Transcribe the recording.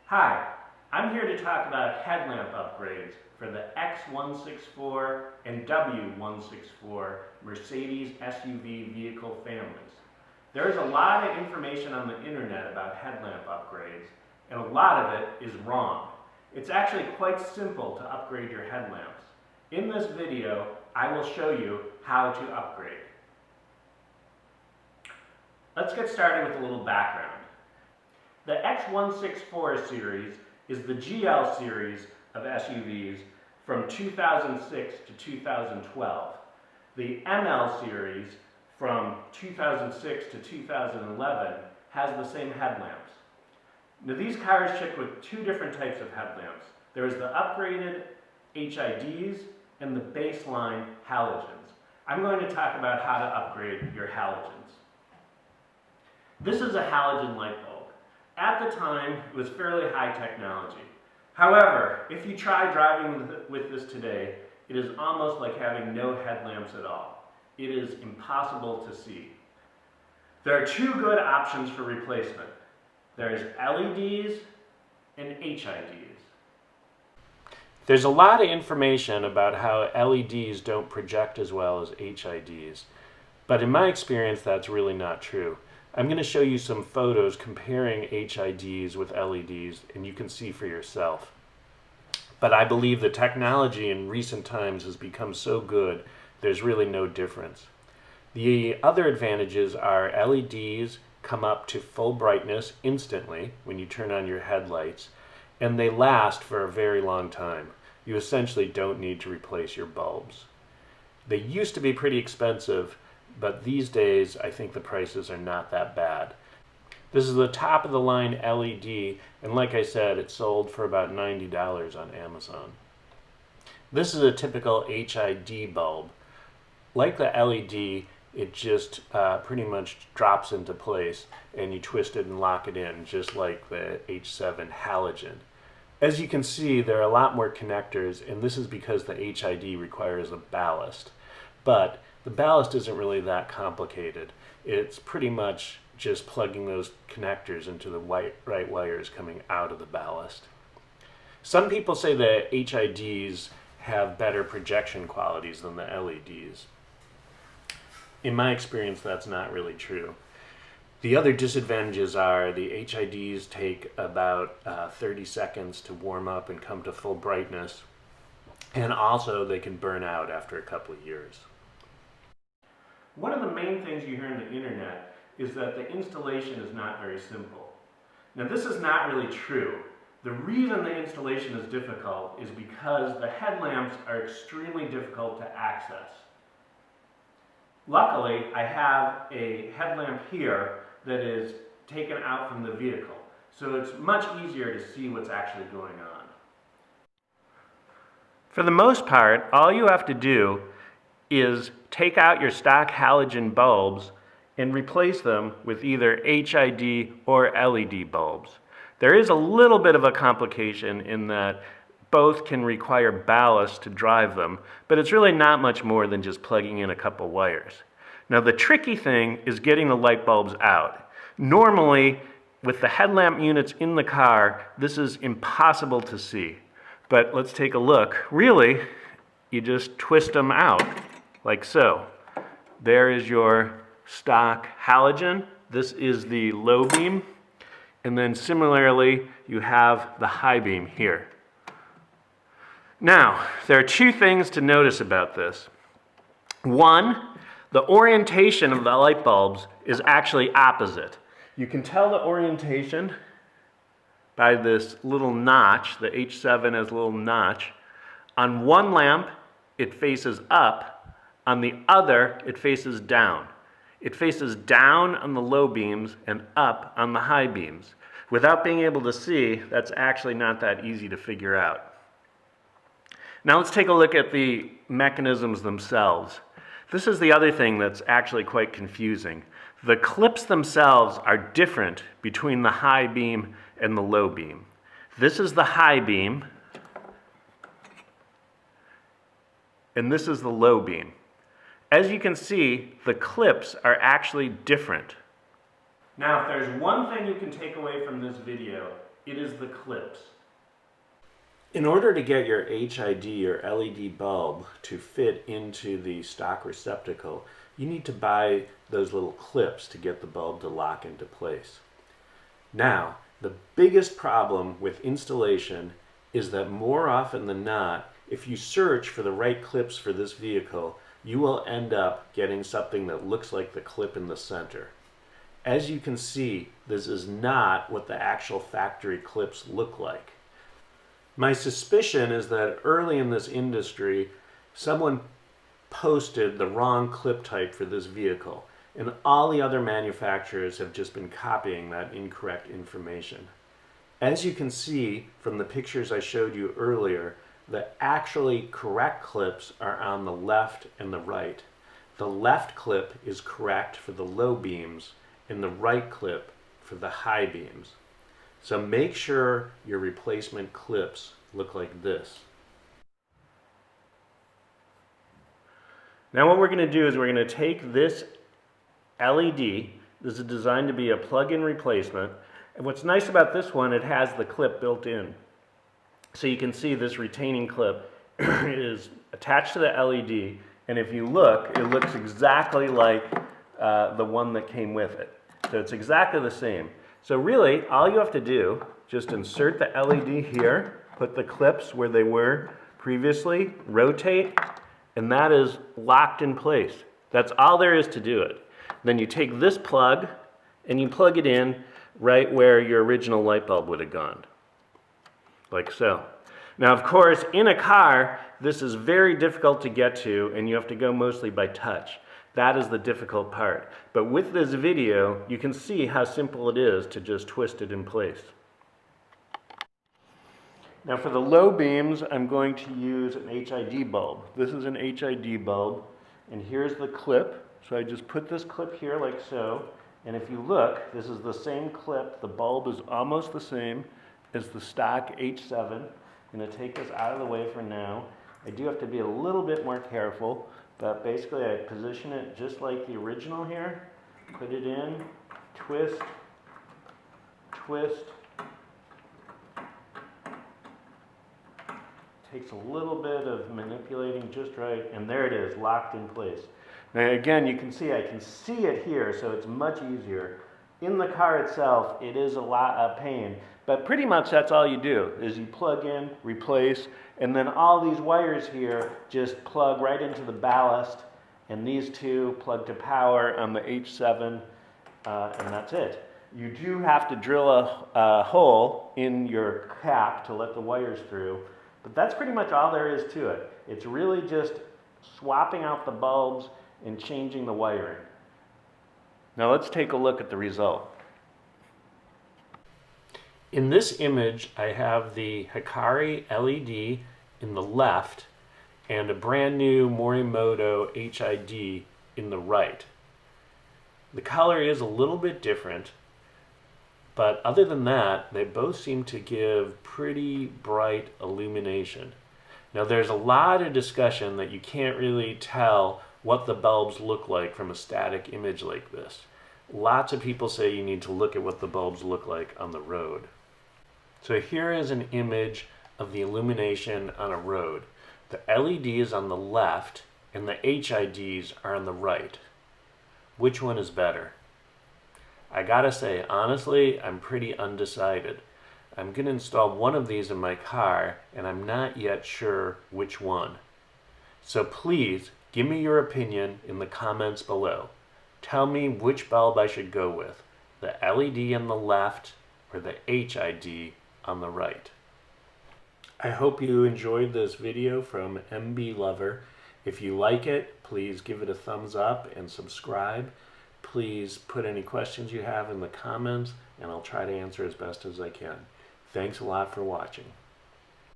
Hi, I'm here to talk about headlamp upgrades for the X164 and W164 Mercedes SUV vehicle families. There's a lot of information on the internet about headlamp upgrades, and a lot of it is wrong. It's actually quite simple to upgrade your headlamps. In this video, I will show you how to upgrade. Let's get started with a little background. The X164 series is the GL series of SUVs from 2006 to 2012. The ML series from 2006 to 2011 has the same headlamps. Now these cars ship with two different types of headlamps. There is the upgraded HIDs and the baseline halogens. I'm going to talk about how to upgrade your halogens. This is a halogen light bulb. At the time, it was fairly high technology. However, if you try driving with this today, it is almost like having no headlamps at all. It is impossible to see. There are two good options for replacement. There's LEDs and HIDs. There's a lot of information about how LEDs don't project as well as HIDs, but in my experience, that's really not true. I'm going to show you some photos comparing HIDs with LEDs, and you can see for yourself. But I believe the technology in recent times has become so good, there's really no difference. The other advantages are LEDs come up to full brightness instantly when you turn on your headlights, and they last for a very long time. You essentially don't need to replace your bulbs. They used to be pretty expensive, but these days I think the prices are not that bad. This is the top of the line LED, and like I said, it's sold for about $90 on Amazon. This is a typical HID bulb. Like the LED, it just pretty much drops into place and you twist it and lock it in, just like the H7 halogen. As you can see, there are a lot more connectors, and this is because the HID requires a ballast. But the ballast isn't really that complicated. It's pretty much just plugging those connectors into the right wires coming out of the ballast. Some people say that HIDs have better projection qualities than the LEDs. In my experience, that's not really true. The other disadvantages are the HIDs take about 30 seconds to warm up and come to full brightness, and also they can burn out after a couple of years. One of the main things you hear on the internet is that the installation is not very simple. Now this is not really true. The reason the installation is difficult is because the headlamps are extremely difficult to access. Luckily, I have a headlamp here that is taken out from the vehicle, so it's much easier to see what's actually going on. For the most part, all you have to do is take out your stock halogen bulbs and replace them with either HID or LED bulbs. There is a little bit of a complication in that both can require ballast to drive them, but it's really not much more than just plugging in a couple wires. Now the tricky thing is getting the light bulbs out. Normally, with the headlamp units in the car, this is impossible to see. But let's take a look. Really, you just twist them out, like so. There is your stock halogen. This is the low beam. And then similarly, you have the high beam here. Now, there are two things to notice about this. One, the orientation of the light bulbs is actually opposite. You can tell the orientation by this little notch. The H7 has a little notch. On one lamp, it faces up. On the other, it faces down. It faces down on the low beams and up on the high beams. Without being able to see, that's actually not that easy to figure out. Now let's take a look at the mechanisms themselves. This is the other thing that's actually quite confusing. The clips themselves are different between the high beam and the low beam. This is the high beam, and this is the low beam. As you can see, the clips are actually different. Now, if there's one thing you can take away from this video, It is the clips. In order to get your HID or LED bulb to fit into the stock receptacle, you need to buy those little clips to get the bulb to lock into place. Now, the biggest problem with installation is that more often than not, if you search for the right clips for this vehicle, you will end up getting something that looks like the clip in the center. As you can see, this is not what the actual factory clips look like. My suspicion is that early in this industry, someone posted the wrong clip type for this vehicle, and all the other manufacturers have just been copying that incorrect information. As you can see from the pictures I showed you earlier, the actually correct clips are on the left and the right. The left clip is correct for the low beams, and the right clip for the high beams. So make sure your replacement clips look like this. Now what we're going to do is we're going to take this LED, this is designed to be a plug-in replacement, and what's nice about this one, it has the clip built in. So you can see this retaining clip is attached to the LED, and if you look, it looks exactly like the one that came with it. So it's exactly the same. So really, all you have to do, just insert the LED here, put the clips where they were previously, rotate, and that is locked in place. That's all there is to do it. Then you take this plug, and you plug it in right where your original light bulb would have gone, like so. Now, of course, in a car, this is very difficult to get to, and you have to go mostly by touch. That is the difficult part. But with this video, you can see how simple it is to just twist it in place. Now for the low beams, I'm going to use an HID bulb. This is an HID bulb, and here's the clip. So I just put this clip here like so, and if you look, this is the same clip. The bulb is almost the same as the stock H7. I'm going to take this out of the way for now. I do have to be a little bit more careful, but basically I position it just like the original here, put it in, twist, twist. Takes a little bit of manipulating just right, and there it is, locked in place. Now again, you can see, I can see it here, so it's much easier. In the car itself, it is a lot of pain, but pretty much that's all you do, is you plug in, replace, and then all these wires here just plug right into the ballast, and these two plug to power on the H7, and that's it. You do have to drill a hole in your cap to let the wires through, but that's pretty much all there is to it. It's really just swapping out the bulbs and changing the wiring. Now let's take a look at the result. In this image, I have the Hikari LED in the left and a brand new Morimoto HID in the right. The color is a little bit different, but other than that, they both seem to give pretty bright illumination. Now there's a lot of discussion that you can't really tell what the bulbs look like from a static image like this. Lots of people say you need to look at what the bulbs look like on the road. So here is an image of the illumination on a road. The LED is on the left and the HIDs are on the right. Which one is better? I gotta say, honestly, I'm pretty undecided. I'm gonna install one of these in my car and I'm not yet sure which one. So please give me your opinion in the comments below. Tell me which bulb I should go with, the LED on the left or the HID on the right. I hope you enjoyed this video from MB Lover. If you like it, please give it a thumbs up and subscribe. Please put any questions you have in the comments and I'll try to answer as best as I can. Thanks a lot for watching.